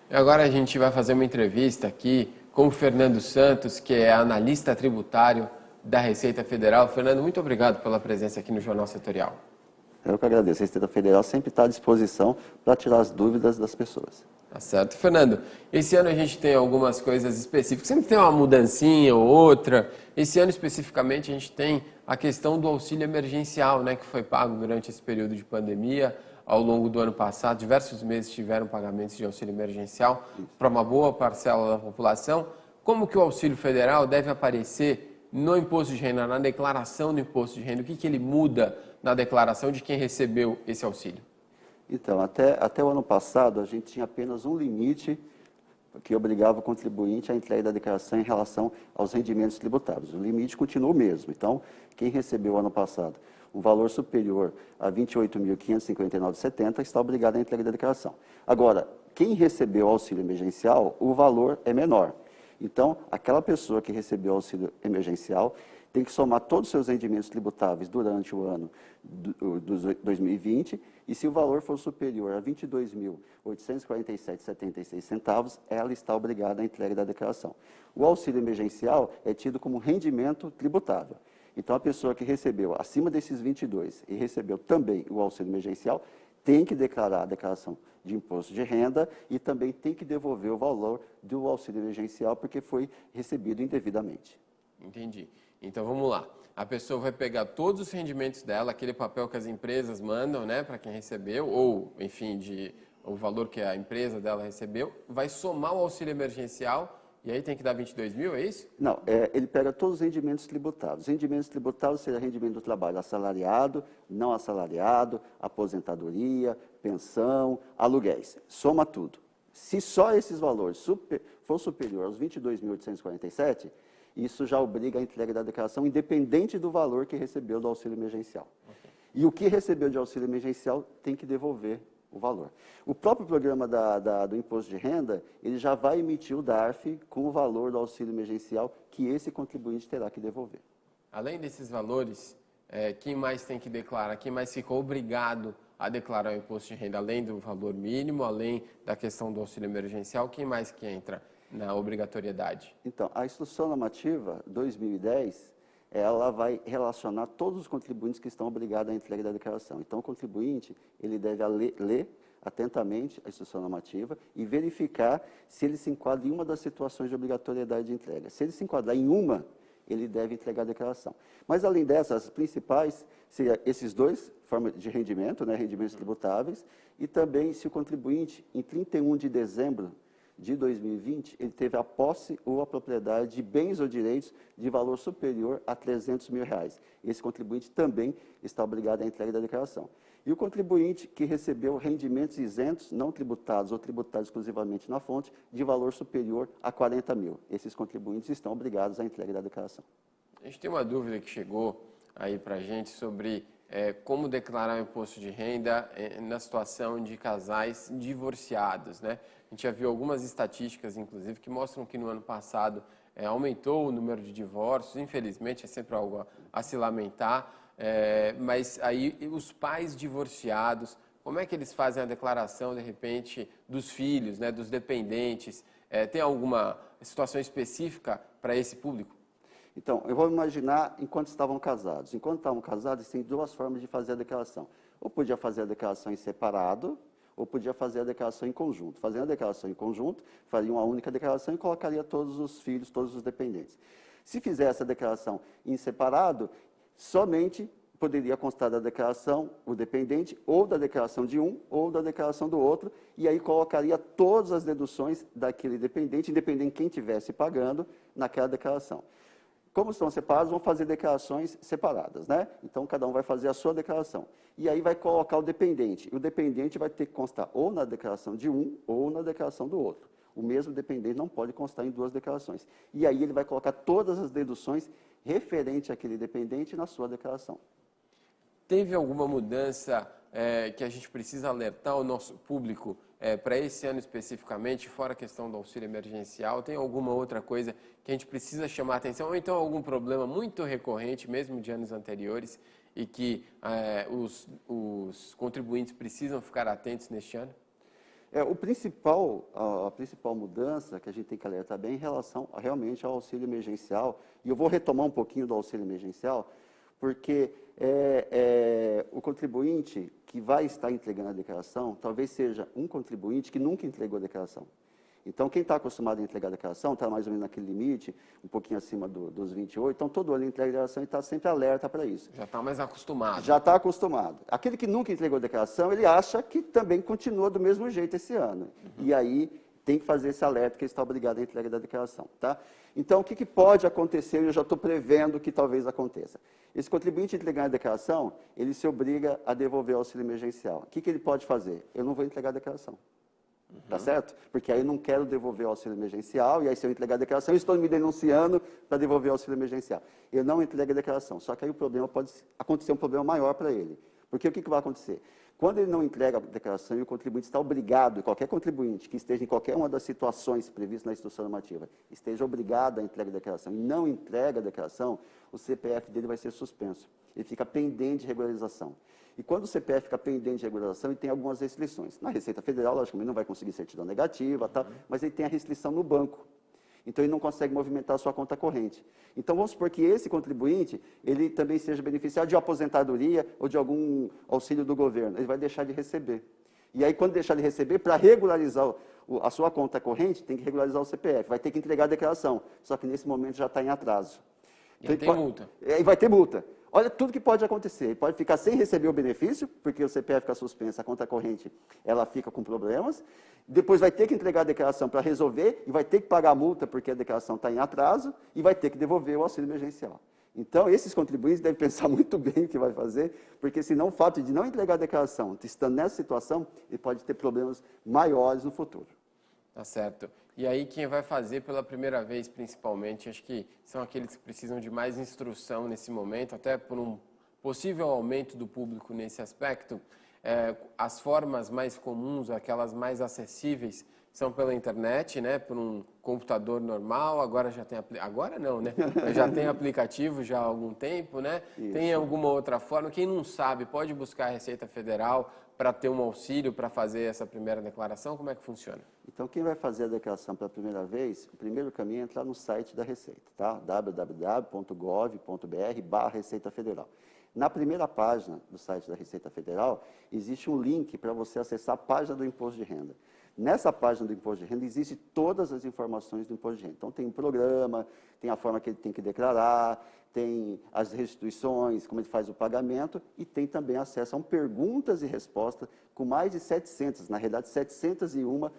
E agora a gente vai fazer uma entrevista aqui com o Fernando Santos, que é analista tributário da Receita Federal. Fernando, muito obrigado pela presença aqui no Jornal Setorial. Eu que agradeço. A Receita Federal sempre está à disposição para tirar as dúvidas das pessoas. Tá certo. Fernando, esse ano a gente tem algumas coisas específicas, sempre tem uma mudancinha ou outra. Esse ano especificamente a gente tem a questão do auxílio emergencial, né, que foi pago durante esse período de pandemia. Ao longo do ano passado, diversos meses tiveram pagamentos de auxílio emergencial para uma boa parcela da população. Como que o auxílio federal deve aparecer no imposto de renda, na declaração do imposto de renda? O que ele muda na declaração de quem recebeu esse auxílio? Então, até o ano passado, a gente tinha apenas um limite que obrigava o contribuinte à entrega da declaração em relação aos rendimentos tributáveis. O limite continua o mesmo. Então, quem recebeu ano passado um valor superior a R$ 28.559,70 está obrigado à entrega da declaração. Agora, quem recebeu auxílio emergencial, o valor é menor. Então, aquela pessoa que recebeu auxílio emergencial tem que somar todos os seus rendimentos tributáveis durante o ano de 2020 e se o valor for superior a R$ 22.847,76, ela está obrigada à entrega da declaração. O auxílio emergencial é tido como rendimento tributável. Então, a pessoa que recebeu acima desses 22 e recebeu também o auxílio emergencial tem que declarar a declaração de imposto de renda e também tem que devolver o valor do auxílio emergencial porque foi recebido indevidamente. Entendi. Então vamos lá. A pessoa vai pegar todos os rendimentos dela, aquele papel que as empresas mandam, né, para quem recebeu, ou, enfim, o valor que a empresa dela recebeu, vai somar o auxílio emergencial e aí tem que dar 22 mil, é isso? Não, ele pega todos os rendimentos tributáveis. Rendimentos tributáveis seria rendimento do trabalho assalariado, não assalariado, aposentadoria, pensão, aluguéis. Soma tudo. Se só esses valores for superior aos 22.847, isso já obriga a entrega da declaração, independente do valor que recebeu do auxílio emergencial. Okay. E o que recebeu de auxílio emergencial tem que devolver o valor. O próprio programa do imposto de renda, ele já vai emitir o DARF com o valor do auxílio emergencial que esse contribuinte terá que devolver. Além desses valores, quem mais tem que declarar? Quem mais fica obrigado a declarar o imposto de renda? Além do valor mínimo, além da questão do auxílio emergencial, quem mais que entra na obrigatoriedade? Então, a Instrução Normativa 2010, ela vai relacionar todos os contribuintes que estão obrigados à entrega da declaração. Então, o contribuinte, ele deve ler atentamente a Instrução Normativa e verificar se ele se enquadra em uma das situações de obrigatoriedade de entrega. Se ele se enquadrar em uma, ele deve entregar a declaração. Mas, além dessas, as principais seriam esses dois formas de rendimento, né, rendimentos tributáveis, e também se o contribuinte, em 31 de dezembro de 2020, ele teve a posse ou a propriedade de bens ou direitos de valor superior a R$ 300 mil. Esse contribuinte também está obrigado à entrega da declaração. E o contribuinte que recebeu rendimentos isentos, não tributados ou tributados exclusivamente na fonte, de valor superior a 40 mil. Esses contribuintes estão obrigados à entrega da declaração. A gente tem uma dúvida que chegou aí para a gente sobre como declarar o imposto de renda na situação de casais divorciados, né? A gente já viu algumas estatísticas, inclusive, que mostram que no ano passado aumentou o número de divórcios. Infelizmente, é sempre algo a se lamentar, mas aí os pais divorciados, como é que eles fazem a declaração, de repente, dos filhos, né, dos dependentes? Tem alguma situação específica para esse público? Então, eu vou imaginar enquanto estavam casados. Enquanto estavam casados, tem duas formas de fazer a declaração. Ou podia fazer a declaração em separado, ou podia fazer a declaração em conjunto. Fazendo a declaração em conjunto, faria uma única declaração e colocaria todos os filhos, todos os dependentes. Se fizesse a declaração em separado, somente poderia constar da declaração o dependente, ou da declaração de um, ou da declaração do outro, e aí colocaria todas as deduções daquele dependente, independente de quem estivesse pagando, naquela declaração. Como estão separados, vão fazer declarações separadas, né? Então, cada um vai fazer a sua declaração. E aí vai colocar o dependente. E o dependente vai ter que constar ou na declaração de um ou na declaração do outro. O mesmo dependente não pode constar em duas declarações. E aí ele vai colocar todas as deduções referentes àquele dependente na sua declaração. Teve alguma mudança que a gente precisa alertar o nosso público para esse ano especificamente, fora a questão do auxílio emergencial? Tem alguma outra coisa que a gente precisa chamar a atenção? Ou então algum problema muito recorrente, mesmo de anos anteriores, e que os contribuintes precisam ficar atentos neste ano? A principal mudança que a gente tem que alertar bem em relação realmente ao auxílio emergencial, e eu vou retomar um pouquinho do auxílio emergencial, porque o contribuinte que vai estar entregando a declaração, talvez seja um contribuinte que nunca entregou a declaração. Então, quem está acostumado a entregar a declaração, está mais ou menos naquele limite, um pouquinho acima dos 28, então todo ano entrega a declaração e está sempre alerta para isso. Já está mais acostumado. Já está acostumado. Aquele que nunca entregou a declaração, ele acha que também continua do mesmo jeito esse ano. E aí tem que fazer esse alerta que ele está obrigado à entrega da declaração. Tá? Então, o que pode acontecer, eu já estou prevendo que talvez aconteça. Esse contribuinte entregando a declaração, ele se obriga a devolver o auxílio emergencial. O que ele pode fazer? Eu não vou entregar a declaração. Tá certo? Porque aí eu não quero devolver o auxílio emergencial, e aí se eu entregar a declaração, eu estou me denunciando para devolver o auxílio emergencial. Eu não entrego a declaração, só que aí o problema pode acontecer um problema maior para ele. Porque o que vai acontecer? Quando ele não entrega a declaração e o contribuinte está obrigado, qualquer contribuinte que esteja em qualquer uma das situações previstas na instrução normativa, esteja obrigado a entrega da declaração e não entrega a declaração, o CPF dele vai ser suspenso. Ele fica pendente de regularização. E quando o CPF fica pendente de regularização, ele tem algumas restrições. Na Receita Federal, logicamente, não vai conseguir certidão negativa, tá? Mas ele tem a restrição no banco. Então, ele não consegue movimentar a sua conta corrente. Então, vamos supor que esse contribuinte, ele também seja beneficiado de aposentadoria ou de algum auxílio do governo. Ele vai deixar de receber. E aí, quando deixar de receber, para regularizar a sua conta corrente, tem que regularizar o CPF. Vai ter que entregar a declaração. Só que, nesse momento, já está em atraso. E tem multa. E vai ter multa. Olha tudo que pode acontecer. Ele pode ficar sem receber o benefício, porque o CPF fica suspenso, a conta corrente ela fica com problemas. Depois vai ter que entregar a declaração para resolver e vai ter que pagar a multa porque a declaração está em atraso e vai ter que devolver o auxílio emergencial. Então, esses contribuintes devem pensar muito bem o que vai fazer, porque senão o fato de não entregar a declaração, estando nessa situação, ele pode ter problemas maiores no futuro. Tá certo. E aí quem vai fazer pela primeira vez, principalmente, acho que são aqueles que precisam de mais instrução nesse momento, até por um possível aumento do público nesse aspecto. As formas mais comuns, aquelas mais acessíveis, são pela internet, né, por um computador normal, agora já tem, agora não, né, já tem aplicativo já há algum tempo, né, Isso. Tem alguma outra forma, quem não sabe pode buscar a Receita Federal para ter um auxílio para fazer essa primeira declaração, como é que funciona? Então, quem vai fazer a declaração pela primeira vez, o primeiro caminho é entrar no site da Receita, tá? www.gov.br/Receita Federal. Na primeira página do site da Receita Federal, existe um link para você acessar a página do Imposto de Renda. Nessa página do Imposto de Renda, existem todas as informações do Imposto de Renda. Então, tem um programa, tem a forma que ele tem que declarar, tem as restituições, como ele faz o pagamento, e tem também acesso a perguntas e respostas com mais de 700, na realidade, 701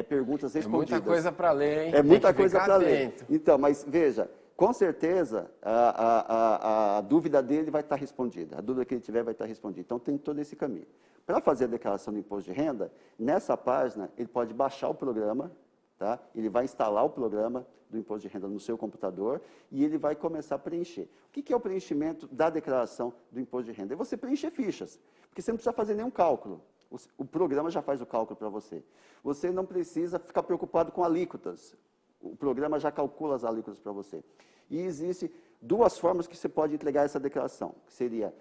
perguntas respondidas. É muita coisa para ler, hein? É muita coisa para ler. Então, mas veja, com certeza a dúvida dele vai estar respondida, a dúvida que ele tiver vai estar respondida. Então, tem todo esse caminho. Para fazer a declaração do imposto de renda, nessa página, ele pode baixar o programa, tá? Ele vai instalar o programa do imposto de renda no seu computador e ele vai começar a preencher. O que é o preenchimento da declaração do imposto de renda? É você preencher fichas, porque você não precisa fazer nenhum cálculo. O programa já faz o cálculo para você. Você não precisa ficar preocupado com alíquotas. O programa já calcula as alíquotas para você. E existem duas formas que você pode entregar essa declaração, que seria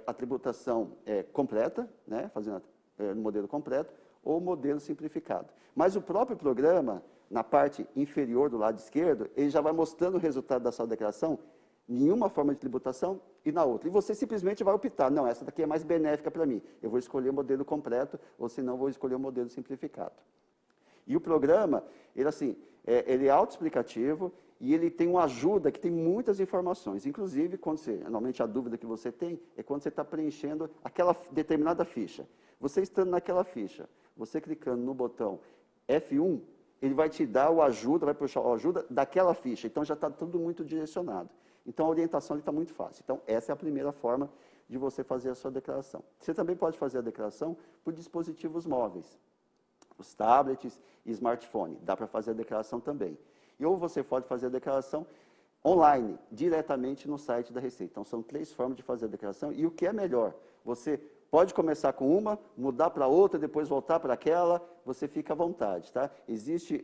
a tributação completa, né, fazendo no modelo completo, ou modelo simplificado. Mas o próprio programa, na parte inferior do lado esquerdo, ele já vai mostrando o resultado da sua declaração em uma forma de tributação e na outra. E você simplesmente vai optar, não, essa daqui é mais benéfica para mim, eu vou escolher o modelo completo, ou se não, vou escolher o modelo simplificado. E o programa, ele é autoexplicativo e ele tem uma ajuda que tem muitas informações. Inclusive, normalmente a dúvida que você tem é quando você está preenchendo aquela determinada ficha. Você estando naquela ficha, você clicando no botão F1, ele vai te dar o ajuda, vai puxar o ajuda daquela ficha. Então, já está tudo muito direcionado. Então, a orientação está muito fácil. Então, essa é a primeira forma de você fazer a sua declaração. Você também pode fazer a declaração por dispositivos móveis. Os tablets e smartphone, dá para fazer a declaração também. E ou você pode fazer a declaração online, diretamente no site da Receita. Então, são 3 formas de fazer a declaração. E o que é melhor? Você pode começar com uma, mudar para outra, depois voltar para aquela, você fica à vontade. Tá? Existe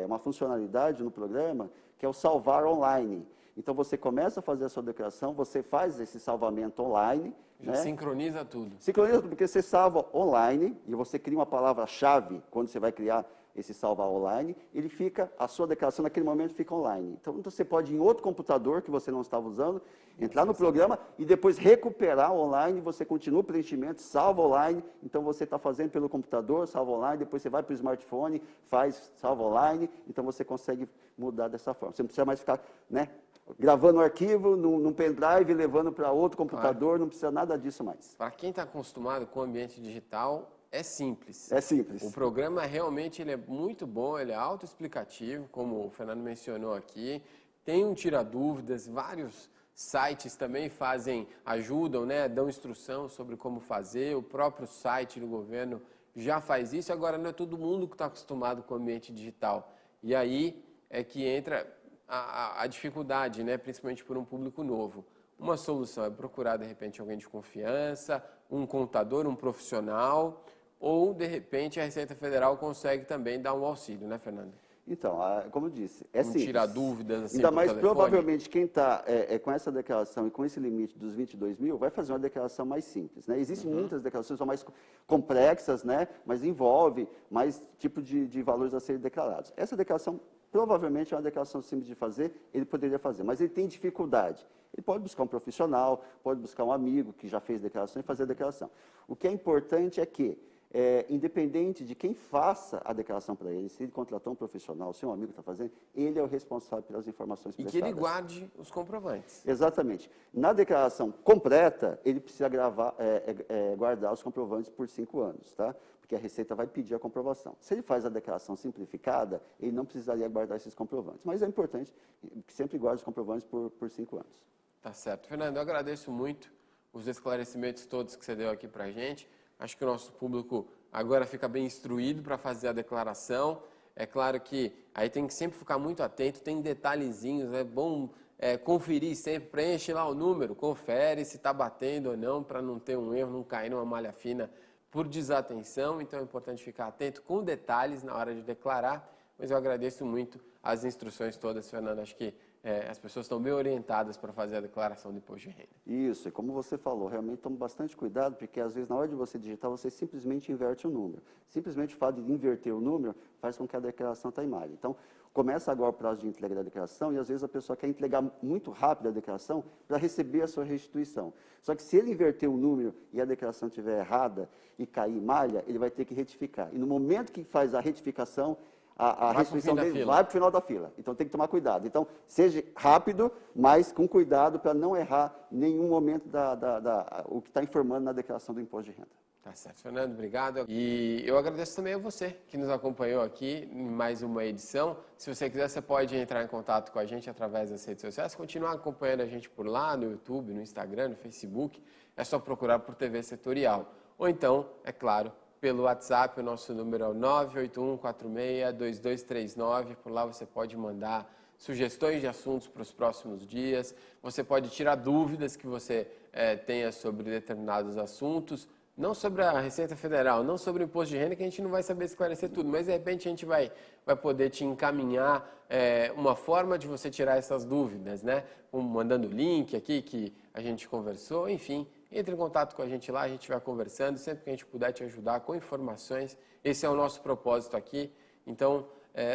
uma funcionalidade no programa que é o salvar online. Então, você começa a fazer a sua declaração, você faz esse salvamento online, Já sincroniza tudo. Sincroniza tudo, porque você salva online e você cria uma palavra-chave quando você vai criar esse salvar online, ele fica, a sua declaração naquele momento fica online. Então você pode ir em outro computador que você não estava usando, entrar no programa e depois recuperar online, você continua o preenchimento, salva online, então você está fazendo pelo computador, salva online, depois você vai para o smartphone, faz salva online, então você consegue mudar dessa forma. Você não precisa mais ficar, né, gravando o arquivo num pendrive, levando para outro computador, não precisa nada disso mais. Para quem está acostumado com o ambiente digital, é simples. É simples. O programa realmente ele é muito bom, ele é autoexplicativo, como o Fernando mencionou aqui. Tem um tira-dúvidas, vários sites também ajudam, né, dão instrução sobre como fazer. O próprio site do governo já faz isso. Agora, não é todo mundo que está acostumado com o ambiente digital. E aí é que entra a dificuldade, né, principalmente por um público novo. Uma solução é procurar, de repente, alguém de confiança, um contador, um profissional, ou, de repente, a Receita Federal consegue também dar um auxílio, né, Fernando? Então, como eu disse, é simples. Tirar dúvidas assim Ainda por mais, telefone. provavelmente, quem está com essa declaração e com esse limite dos 22 mil, vai fazer uma declaração mais simples, né? Existem muitas declarações que são mais complexas, né? Mas envolve mais tipo de valores a serem declarados. Essa declaração, provavelmente, é uma declaração simples de fazer, ele poderia fazer, mas ele tem dificuldade. Ele pode buscar um profissional, pode buscar um amigo que já fez declaração e fazer a declaração. O que é importante é que, independente de quem faça a declaração para ele, se ele contratou um profissional, se um amigo está fazendo, ele é o responsável pelas informações prestadas. E que ele guarde os comprovantes. Exatamente. Na declaração completa, ele precisa guardar os comprovantes por 5 anos, tá? Porque a Receita vai pedir a comprovação. Se ele faz a declaração simplificada, ele não precisaria guardar esses comprovantes. Mas é importante que sempre guarde os comprovantes por 5 anos. Tá certo. Fernando, eu agradeço muito os esclarecimentos todos que você deu aqui para a gente. Acho que o nosso público agora fica bem instruído para fazer a declaração. É claro que aí tem que sempre ficar muito atento, tem detalhezinhos, é bom conferir sempre, preenche lá o número, confere se está batendo ou não, para não ter um erro, não cair numa malha fina por desatenção. Então é importante ficar atento com detalhes na hora de declarar. Mas eu agradeço muito as instruções todas, Fernando. Acho que as pessoas estão bem orientadas para fazer a declaração de imposto de renda. Isso, e como você falou, realmente tome bastante cuidado, porque às vezes na hora de você digitar, você simplesmente inverte o número. Simplesmente o fato de inverter o número faz com que a declaração está em malha. Então, começa agora o prazo de entrega da declaração e às vezes a pessoa quer entregar muito rápido a declaração para receber a sua restituição. Só que se ele inverter o número e a declaração estiver errada e cair em malha, ele vai ter que retificar. E no momento que faz a retificação, a restituição dele vai para o final da fila. Então tem que tomar cuidado. Então, seja rápido, mas com cuidado para não errar nenhum momento o que está informando na declaração do imposto de renda. Tá certo, Fernando, obrigado. E eu agradeço também a você que nos acompanhou aqui em mais uma edição. Se você quiser, você pode entrar em contato com a gente através das redes sociais, continuar acompanhando a gente por lá, no YouTube, no Instagram, no Facebook. É só procurar por TV Setorial. Ou então, é claro, pelo WhatsApp, o nosso número é o 981462239. Por lá você pode mandar sugestões de assuntos para os próximos dias. Você pode tirar dúvidas que você tenha sobre determinados assuntos. Não sobre a Receita Federal, não sobre o imposto de renda, que a gente não vai saber esclarecer tudo, mas de repente a gente vai poder te encaminhar uma forma de você tirar essas dúvidas, né? Mandando o link aqui que a gente conversou, enfim, entre em contato com a gente lá, a gente vai conversando, sempre que a gente puder te ajudar com informações. Esse é o nosso propósito aqui, então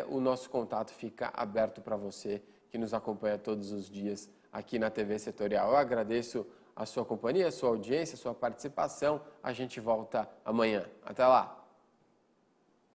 o nosso contato fica aberto para você que nos acompanha todos os dias aqui na TV Setorial. Eu agradeço a sua companhia, a sua audiência, a sua participação. A gente volta amanhã. Até lá!